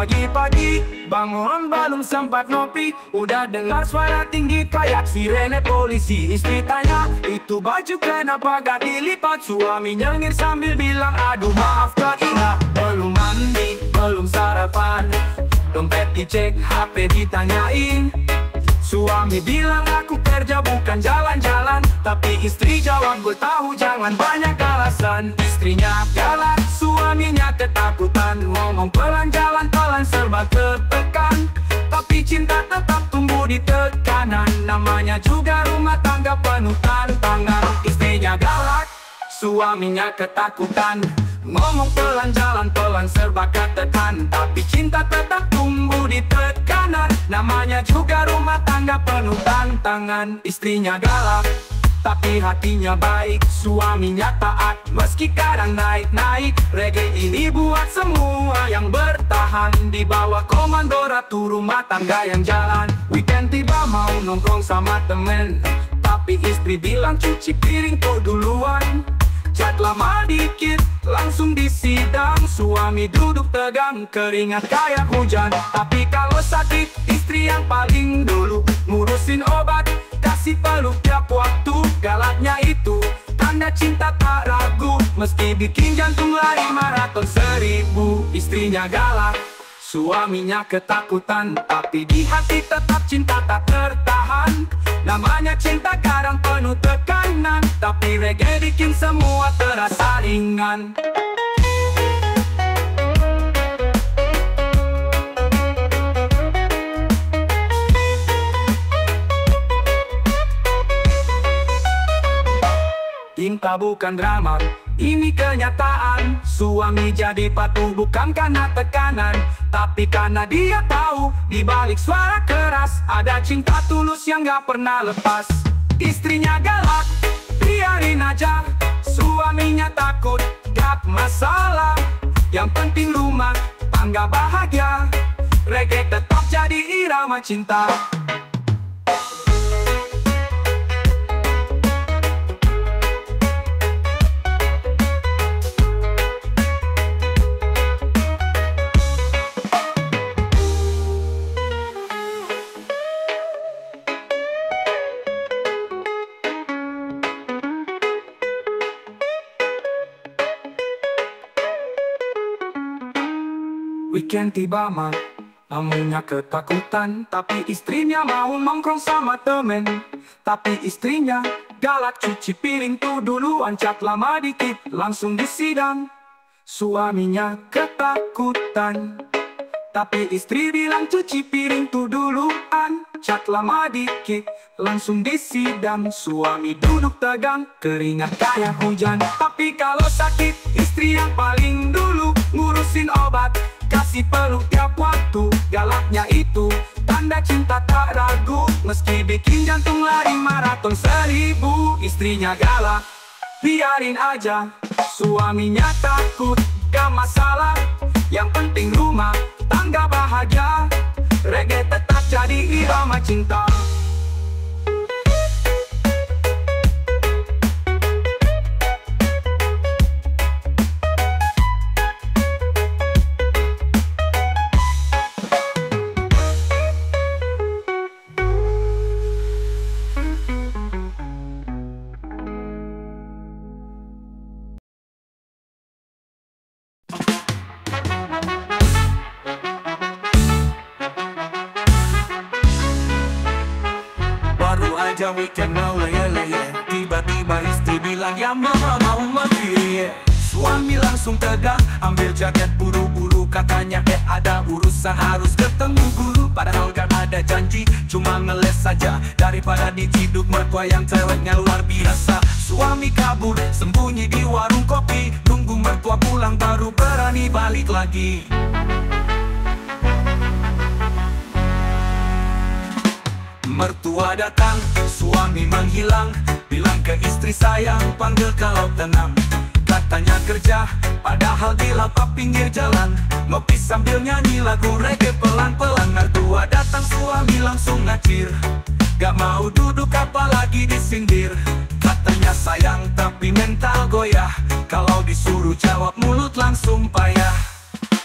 Pagi-pagi bangun belum sempat ngopi, udah dengar suara tinggi kayak sirene polisi. Istri tanya, itu baju kenapa gak dilipat? Suami nyengir sambil bilang, aduh maaf Kak Ina, belum mandi, belum sarapan. Dompet dicek, HP ditanyain. Suami bilang aku kerja bukan jalan-jalan, tapi istri jawab gue tahu jangan banyak alasan. Istrinya galak, suaminya ketakutan, ngomong pelan jalan-pelan serba tertekan. Tapi cinta tetap tumbuh di tekanan, namanya juga rumah tangga penuh tantangan. Istrinya galak, suaminya ketakutan, ngomong pelan jalan-pelan serba tertekan. Tapi cinta tetap tumbuh di tekanan, namanya juga rumah tangga penuh tantangan. Istrinya galak, tapi hatinya baik, suaminya taat meski kadang naik-naik. Reggae ini buat semua yang bertahan, di bawah komando ratu rumah tangga yang jalan. Weekend tiba mau nongkrong sama temen, tapi istri bilang cuci piring tuh duluan. Chat lama dikit, langsung disidang. Suami duduk tegang, keringat kayak hujan. Tapi kalau sakit, istri yang paling dulu ngurusin obat, kasih peluk tiap waktu. Galaknya itu tanda cinta tak ragu, meski bikin jantung lari maraton 1000. Istrinya galak, suaminya ketakutan, tapi di hati tetap cinta tak tertahan. Namanya cinta kadang penuh tekanan, tapi reggae bikin semua terasa ringan. Cinta bukan drama, ini kenyataan. Suami jadi patuh bukan karena tekanan, tapi karena dia tahu di balik suara keras ada cinta tulus yang gak pernah lepas. Istrinya galak, biarin aja. Suaminya takut, gak masalah. Yang penting rumah tangga bahagia. Reggae tetap jadi irama cinta. Weekend tiba namunnya ketakutan, tapi istrinya mau nongkrong sama temen. Tapi istrinya galak, cuci piring tuh duluan. Chat lama dikit, langsung disidang. Suaminya ketakutan, tapi istri bilang cuci piring tuh duluan. Chat lama dikit, langsung disidang. Suami duduk tegang, keringat kayak hujan. Tapi kalau sakit, istri yang paling dulu ngurusin obat, kasih peluk tiap waktu. Galaknya itu tanda cinta tak ragu, meski bikin jantung lari maraton 1000. Istrinya galak, biarin aja. Suaminya takut, gak masalah. Yang penting rumah tangga bahagia. Reggae tetap jadi irama cinta. Weekend mau leye-leye, tiba-tiba istri bilang ya mama mau mandi. Suami langsung tegang, ambil jaket buru-buru. Katanya ada urusan harus ketemu guru. Padahal gak ada janji, cuma ngeles saja. Daripada diciduk mertua yang ceweknya luar biasa. Suami kabur, sembunyi di warung kopi, nunggu mertua pulang baru berani balik lagi. Mertua datang, suami menghilang, bilang ke istri sayang panggil kalau tenang. Katanya kerja, padahal di lapak pinggir jalan, ngopi sambil nyanyi lagu reggae pelan-pelan. Mertua datang, suami langsung ngacir, gak mau duduk apalagi disindir. Katanya sayang tapi mental goyah, kalau disuruh jawab mulut langsung payah.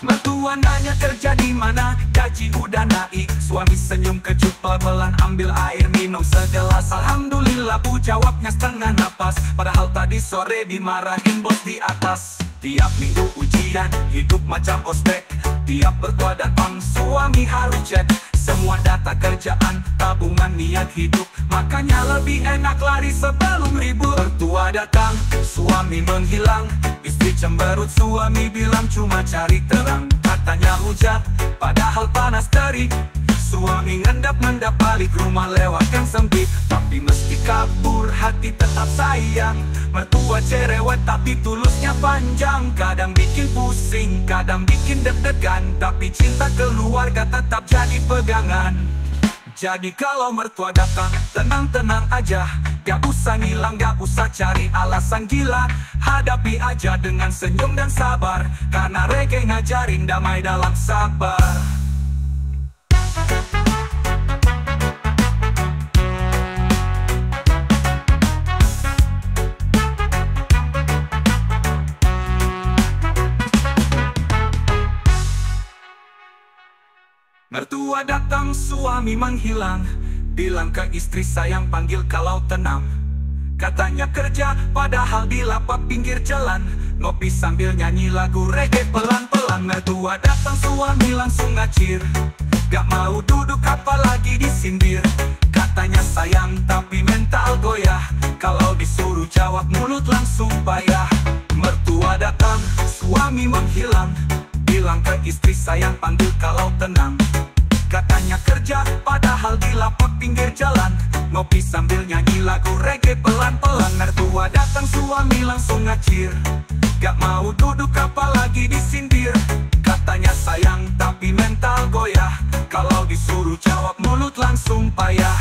Mertua nanya kerja di mana, gaji udah naik. Suami senyum kecut pelan ambil air minum segelas. Alhamdulillah bu, jawabnya setengah napas. Padahal tadi sore dimarahin bos di atas. Tiap minggu ujian, hidup macam ospek. Tiap mertua datang, suami harus cek semua data kerjaan, tabungan, niat hidup. Makanya lebih enak lari sebelum ribut. Mertua datang, suami menghilang. Istri cemberut, suami bilang cuma cari terang. Katanya hujan, padahal panas terik. Suami ngendap-ngendap balik rumah lewat gang sempit. Tapi meski kabur, hati tetap sayang. Mertua cerewet tapi tulusnya panjang. Kadang bikin pusing, kadang bikin deg-degan. Tapi cinta keluarga tetap jadi pegangan. Jadi kalau mertua datang, tenang-tenang aja. Gak usah ngilang, gak usah cari alasan gila. Hadapi aja dengan senyum dan sabar. Karena reggae ngajarin damai dalam sabar. Mertua datang, suami menghilang. Bilang ke istri sayang panggil kalau tenang. Katanya kerja padahal di lapak pinggir jalan. Ngopi sambil nyanyi lagu reggae pelan-pelan. Mertua datang, suami langsung ngacir. Gak mau duduk apalagi disindir. Katanya sayang tapi mental goyah. Kalau disuruh jawab mulut langsung payah. Mertua datang, suami menghilang. Bilang ke istri sayang panggil kalau tenang. Katanya kerja padahal di lapak pinggir jalan. Ngopi sambil nyanyi lagu reggae pelan-pelan. Mertua datang, suami langsung ngacir. Gak mau duduk apalagi disindir. Katanya sayang tapi mental goyah. Kalau disuruh jawab mulut langsung payah.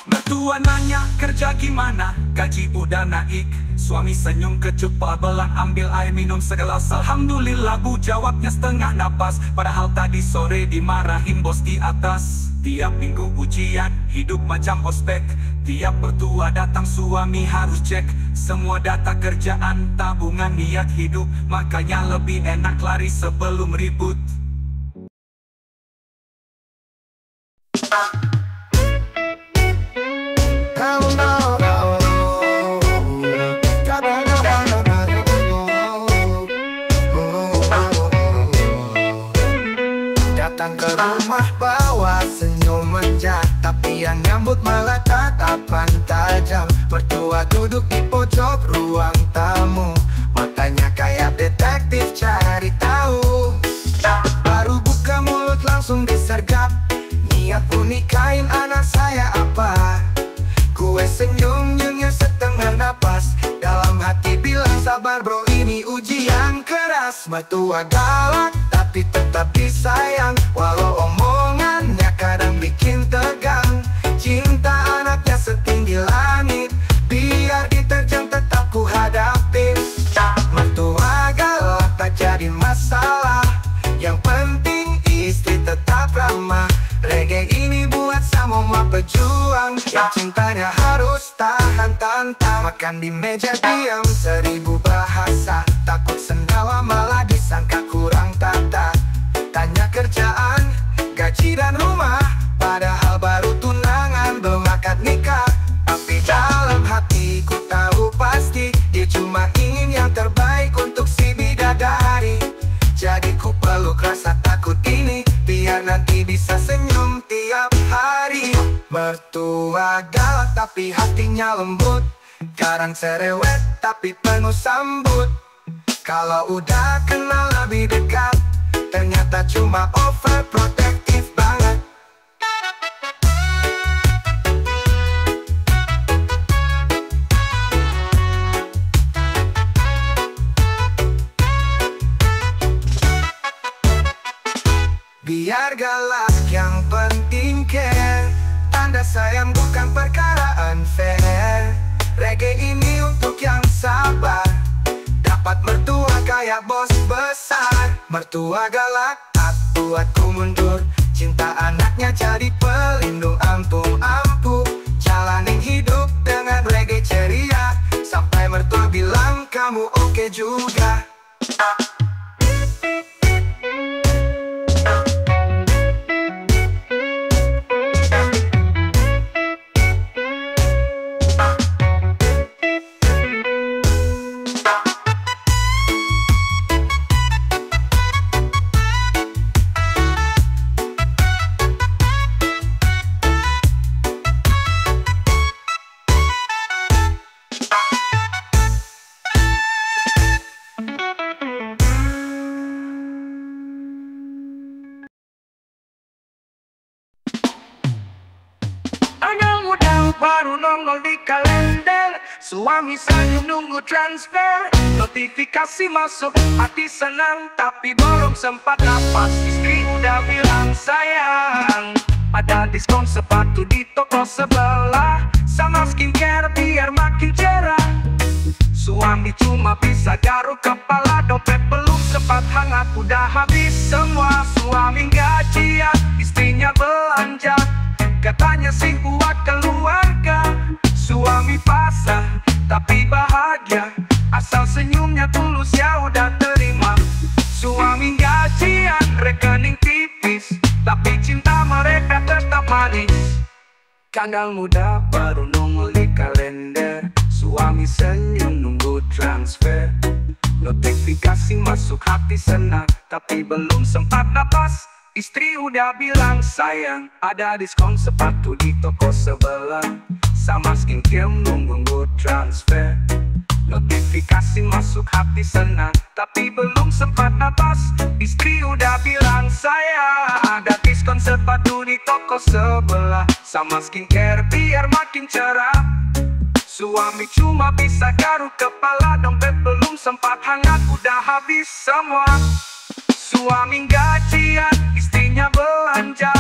Mertua nanya kerja gimana, gaji udah naik. Suami senyum kecut pelan ambil air minum segelas. Alhamdulillah bu, jawabnya setengah napas. Padahal tadi sore dimarahin bos di atas. Tiap minggu ujian, hidup macam ospek. Tiap mertua datang, suami harus cek semua data kerjaan, tabungan, niat hidup. Makanya lebih enak lari sebelum ribut. Datang ke rumah bawa senyum menjat, tapi yang nyambut malah tatapan tajam. Mertua duduk di pojok ruang tamu, matanya kayak detektif cari tahu. Baru buka mulut langsung disergap, niat nikahin anak saya apa? Gue senyum nyenyak setengah napas, dalam hati bilang sabar bro, ini ujian keras. Mertua galak tapi tetap disayang, walau omongannya kadang bikin tegang. Cinta anaknya setinggi langit, biar diterjang tetap ku hadapin. Mertua galak tak jadi masalah, yang penting istri tetap ramah. Reggae ini buat semua pejuang, yang cintanya harus tahan tantang. Makan di meja diam 1000 bahasa, takut sendawa malah disangka kurang tata. Tanya kerjaan, gaji dan rumah, padahal baru tunangan belum akad nikah. Tapi dalam hatiku tahu pasti dia cuma ingin yang terbaik untuk si bidadari. Jadi ku peluk rasa takut ini, biar nanti bisa senyum tiap hari. Mertua galak tapi hatinya lembut, kadang cerewet tapi penuh sambut. Kalau udah kenal lebih dekat, ternyata cuma overprotective banget. Biar galak yang penting care, tanda sayang bukan perkara unfair. Reggae ini untuk yang sabar, dapat mertua kayak bos besar. Mertua galak, buatku mundur. Cinta anaknya jadi pelindung ampuh-ampuh. Jalanin hidup dengan reggae ceria, sampai mertua bilang kamu oke juga. Anak muda baru nongol di kalender, suami senyum nunggu transfer, notifikasi masuk hati senang, tapi belum sempat napas, istri udah bilang sayang ada diskon sepatu di toko sebelah, sama skincare biar makin cerah. Suami cuma bisa garuk kepala, dompet belum sempat hangat, udah habis semua. Suami gajian, istrinya belanja, katanya sih buat keluarga. Suami pasrah, tapi bahagia, asal senyumnya tulus ya udah terima. Suami gajian, rekening tipis, tapi cinta mereka tetap manis. Kandang muda baru nongol di kalender, suami senyum nunggu transfer, notifikasi masuk hati senang, tapi belum sempat napas, istri udah bilang sayang ada diskon sepatu di toko sebelah, sama skincare nunggu transfer, notifikasi masuk hati senang, tapi belum sempat napas, istri udah bilang sayang ada diskon sepatu di toko sebelah, sama skincare biar makin cerah. Suami cuma bisa garuk kepala, dompet belum sempat hangat, udah habis semua. Suami gajian, istrinya belanja,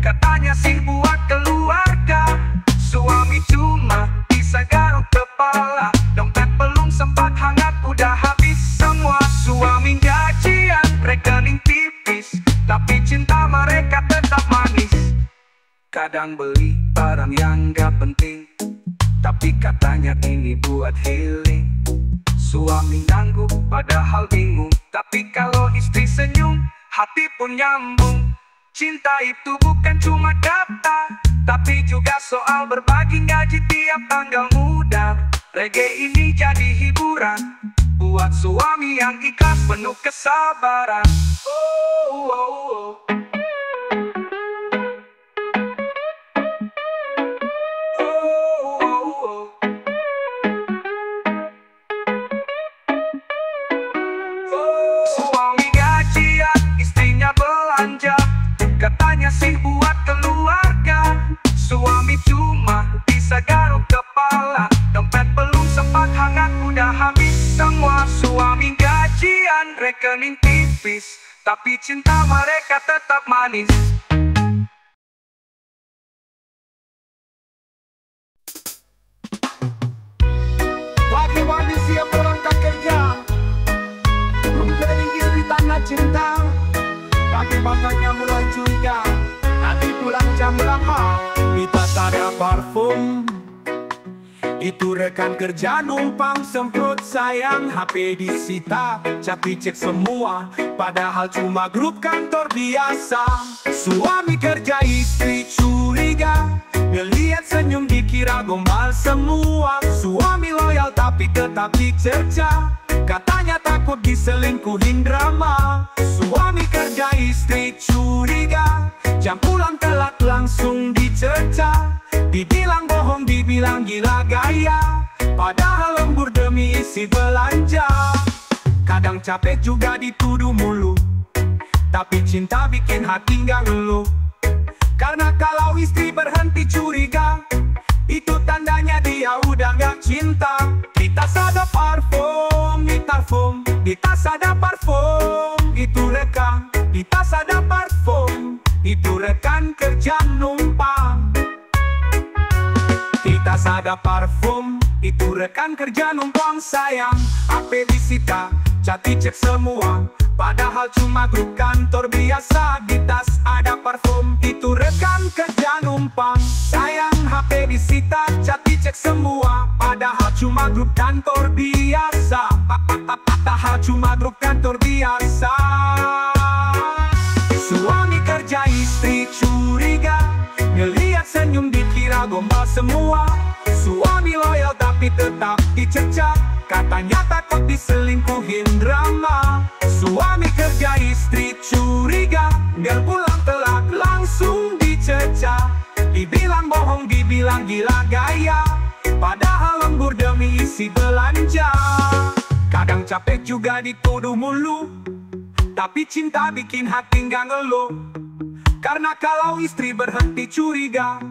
katanya sih buat keluarga. Suami cuma bisa garuk kepala, dompet belum sempat hangat, udah habis semua. Suami gajian, rekening tipis, tapi cinta mereka tetap manis. Kadang beli barang yang gak penting, tapi katanya ini buat healing. Suami ngangguk padahal bingung, tapi kalau istri senyum, hati pun nyambung. Cinta itu bukan cuma kata, tapi juga soal berbagi gaji tiap tanggal muda. Reggae ini jadi hiburan buat suami yang ikhlas penuh kesabaran. Suami gajian, istrinya belanja, katanya sih buat keluarga. Suami cuma bisa garuk kepala, dompet belum sempat hangat, udah habis semua. Suami gajian, rekening tipis, tapi cinta mereka tetap manis. Pagi-pagi siap berangkat kerja, berlingkir di tanah cinta, kaki matanya mulai curiga, nanti pulang jam 8. Kita sadar parfum, itu rekan kerja numpang semprot sayang. HP disita, cat dicek semua, padahal cuma grup kantor biasa. Suami kerja istri curiga, ngeliat senyum dikira gombal semua. Suami loyal tapi tetap dicerca, katanya takut diselingkuhin drama. Suami kerja istri curiga, jam pulang telat langsung dicerca. Dibilang bohong, dibilang gila gaya, padahal lembur demi isi belanja. Kadang capek juga dituduh mulu, tapi cinta bikin hati nggak ngeluh. Karena kalau istri berhenti curiga, itu tandanya dia udah gak cinta. Di tas ada parfum, di parfum, di tas ada parfum, itu rekan. Di tas ada parfum, itu rekan kerja numpang. Di tas ada parfum, itu rekan kerja numpang sayang. HP disita, cat dicek semua, padahal cuma grup kantor biasa. Di tas ada parfum, itu rekan kerja numpang sayang. HP disita, cat dicek semua, padahal cuma grup kantor biasa. Padahal cuma grup kantor biasa. Suami kerja istri curiga, ngeliat senyum dikira gombal semua. Suami loyal tapi tetap dicerca, katanya takut diselingkuhin drama. Suami kerja istri curiga, gak pulang telat langsung dicerca. Dibilang bohong, dibilang gila gaya, padahal lembur demi isi belanja. Kadang capek juga dituduh mulu, tapi cinta bikin hati gak ngeluh. Karena kalau istri berhenti curiga,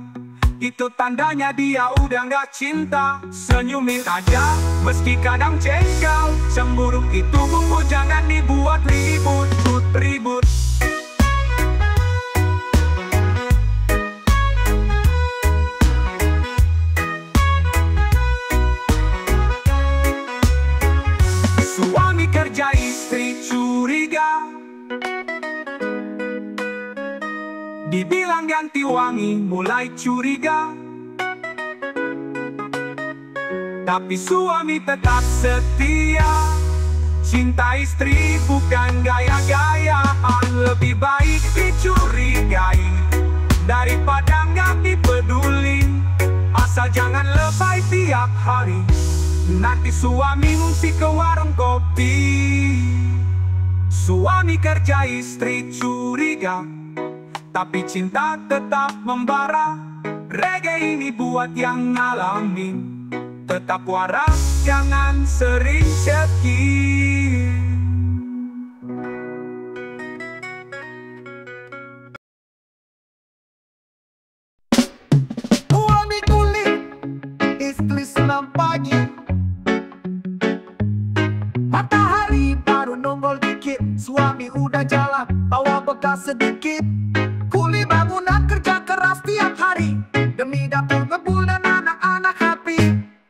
itu tandanya dia udah gak cinta. Senyumin aja meski kadang jengkel, cemburu itu bumbu jangan dibuat ribut. Suami kerja istri curiga, dibilang ganti wangi mulai curiga. Tapi suami tetap setia, cinta istri bukan gaya-gayaan. Lebih baik dicurigai daripada nggak dipeduli. Asal jangan lebay tiap hari, nanti suami ngungsi ke warung kopi. Suami kerja istri curiga, tapi cinta tetap membara. Reggae ini buat yang ngalamin, tetap waras, jangan sering sedih. Suami kulit, istri senam pagi. Matahari baru nongol dikit, suami udah jalan, bawa bekal sedikit. Kuli bangunan kerja keras tiap hari, demi dapur ngebul dan anak-anak happy.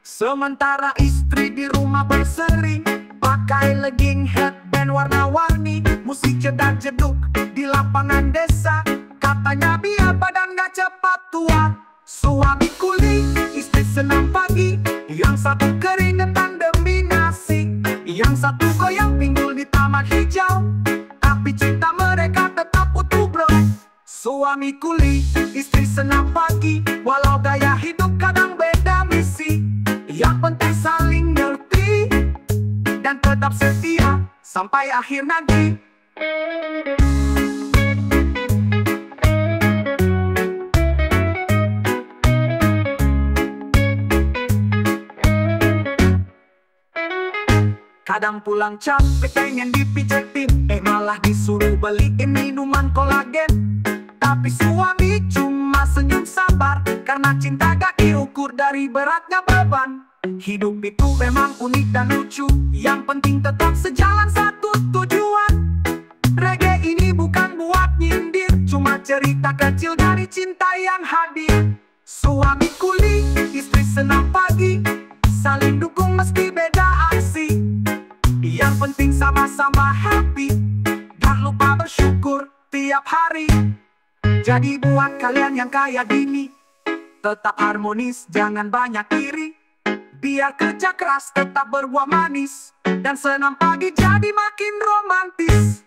Sementara istri di rumah berseri, pakai legging headband warna-warni. Musik jedak-jeduk di lapangan desa, katanya biar badan gak cepat tua. Suami kuli, istri senam pagi, yang satu keringetan demi nasi, yang satu goyang pinggul di taman hijau. Tapi cinta mereka tetap utuh bro. Suami kuli, istri senam pagi, walau gaya hidup kadang beda misi. Yang penting saling ngerti dan tetap setia sampai akhir nanti. Kadang pulang capek pengen dipijetin, malah disuruh beliin minuman kolagen. Tapi suami cuma senyum sabar, karena cinta gak diukur dari beratnya beban. Hidup itu memang unik dan lucu, yang penting tetap sejalan satu tujuan. Reggae ini bukan buat nyindir, cuma cerita kecil dari cinta yang hadir. Suami kuli, istri senam pagi, saling dukung meski beda aksi. Yang penting sama-sama happy, gak lupa bersyukur tiap hari. Jadi buat kalian yang kayak gini, tetap harmonis, jangan banyak iri. Biar kerja keras tetap berbuah manis, dan senam pagi jadi makin romantis.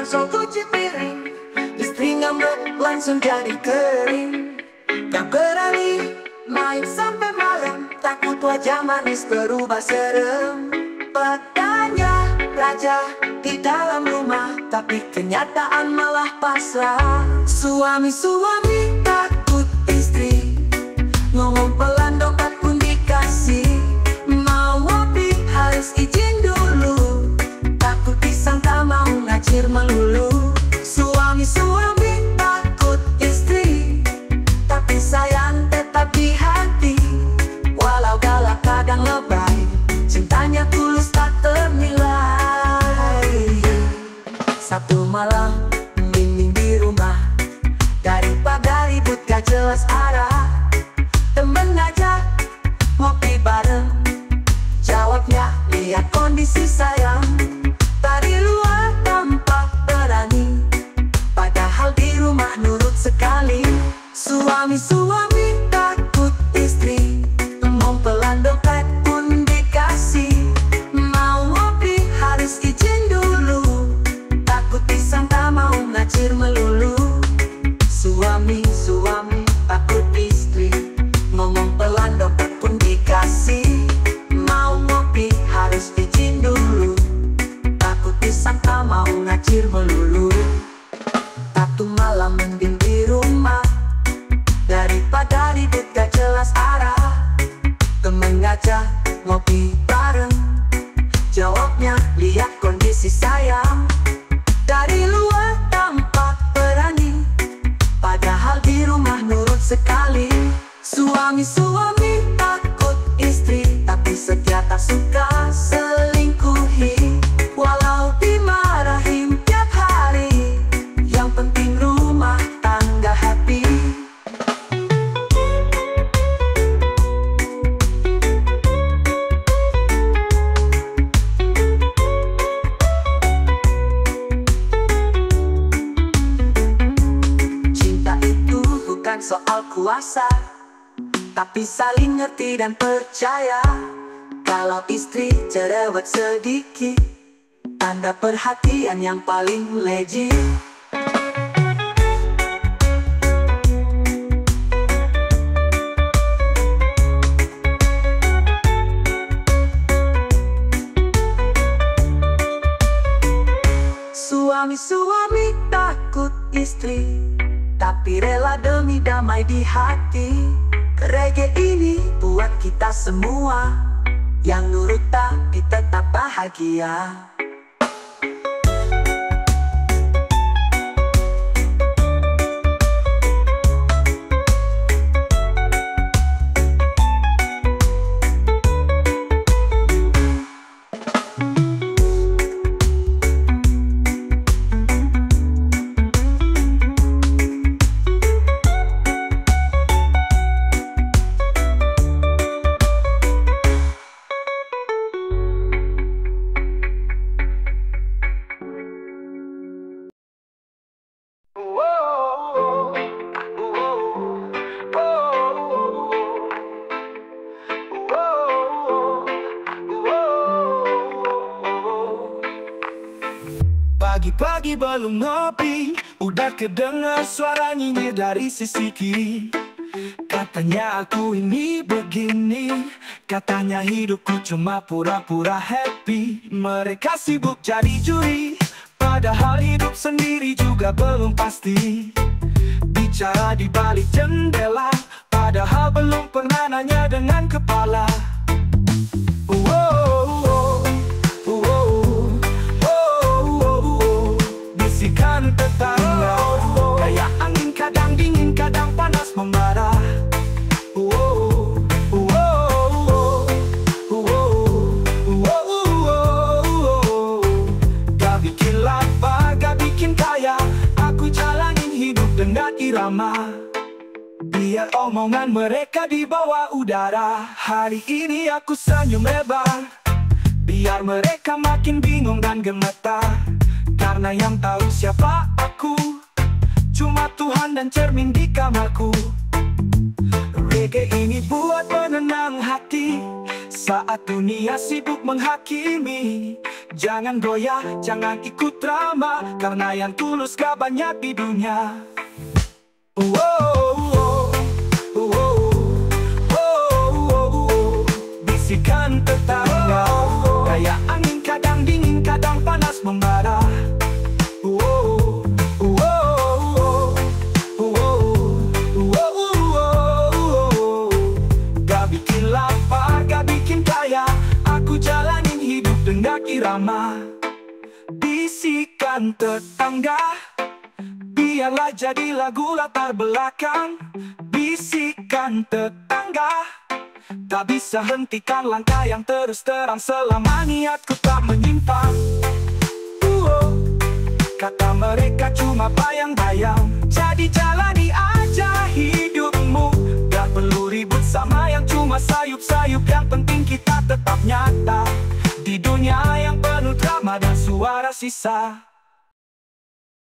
Langsung cuci piring, istri ngambek langsung jadi kering. Gak berani main sampai malam, takut wajah manis berubah serem. Petanya raja di dalam rumah, tapi kenyataan malah pasrah. Suami takut istri, ngomong pelan dompet pun dikasih. Mau ngopi harus izin dulu, takut disangka mau ngacir melulu. Suami takut istri, tapi sayang tetap di hati. Walau galak kadang lebay, cintanya tulus tak ternilai. Satu malam bimbing di rumah, daripada ribut gak jelas arah. Temen ngajak ngopi bareng, jawabnya lihat kondisi sayang. Tadi luar tampak berani, padahal di rumah nurut sekali. Suami takut istri, ngomong pelan dompet pun dikasih. Mau ngopi harus izin dulu, takut disangka mau ngacir melulu. sangka mau ngacir melulu. Satu malam mending di rumah daripada ribut gak jelas arah. Temen ngajak ngopi bareng, jawabnya lihat kondisi sayang. Dari luar tampak berani, padahal di rumah nurut sekali. Suami-suami takut istri, tapi setia tak suka selingkuhi. Walau dimarahin tiap hari, yang penting rumah tangga happy. Cinta itu bukan soal kuasa, tapi saling ngerti dan percaya. Kalau istri cerewet sedikit, tanda perhatian yang paling legit. Suami-suami takut istri, tapi rela demi damai di hati. Reggae ini buat kita semua, yang nurut tapi tetap bahagia. Pagi-pagi belum ngopi, udah kedengar suara nyinyir dari sisi kiri. Katanya aku ini begini, katanya hidupku cuma pura-pura happy. Mereka sibuk jadi juri, padahal hidup sendiri juga belum pasti. Bicara di balik jendela, padahal belum pernah nanya dengan kepala. Bisikan tetangga, kayak angin kadang dingin, kadang panas membara. Gak bikin lapar, gak bikin kaya, aku jalanin hidup dengan irama. Biar omongan mereka di bawah udara, hari ini aku senyum lebar. Biar mereka makin bingung dan gemetar, karena yang tahu siapa aku cuma Tuhan dan cermin di kamarku. Reggae ini buat menenang hati saat dunia sibuk menghakimi. Jangan goyah, jangan ikut drama, karena yang tulus gak banyak di dunia. Bisikan tetangga, kayak angin kadang dingin, kadang panas membara. Gak bikin lapar, gak bikin kaya, aku jalanin hidup dengan irama. Bisikan tetangga, biarlah jadi lagu latar belakang. Bisikan tetangga, tak bisa hentikan langkah yang terus terang selama niatku tak menyimpang. Kata mereka cuma bayang-bayang, jadi jalani aja hidupmu. Gak perlu ribut sama yang cuma sayup-sayup, yang penting kita tetap nyata di dunia yang penuh drama dan suara sisa.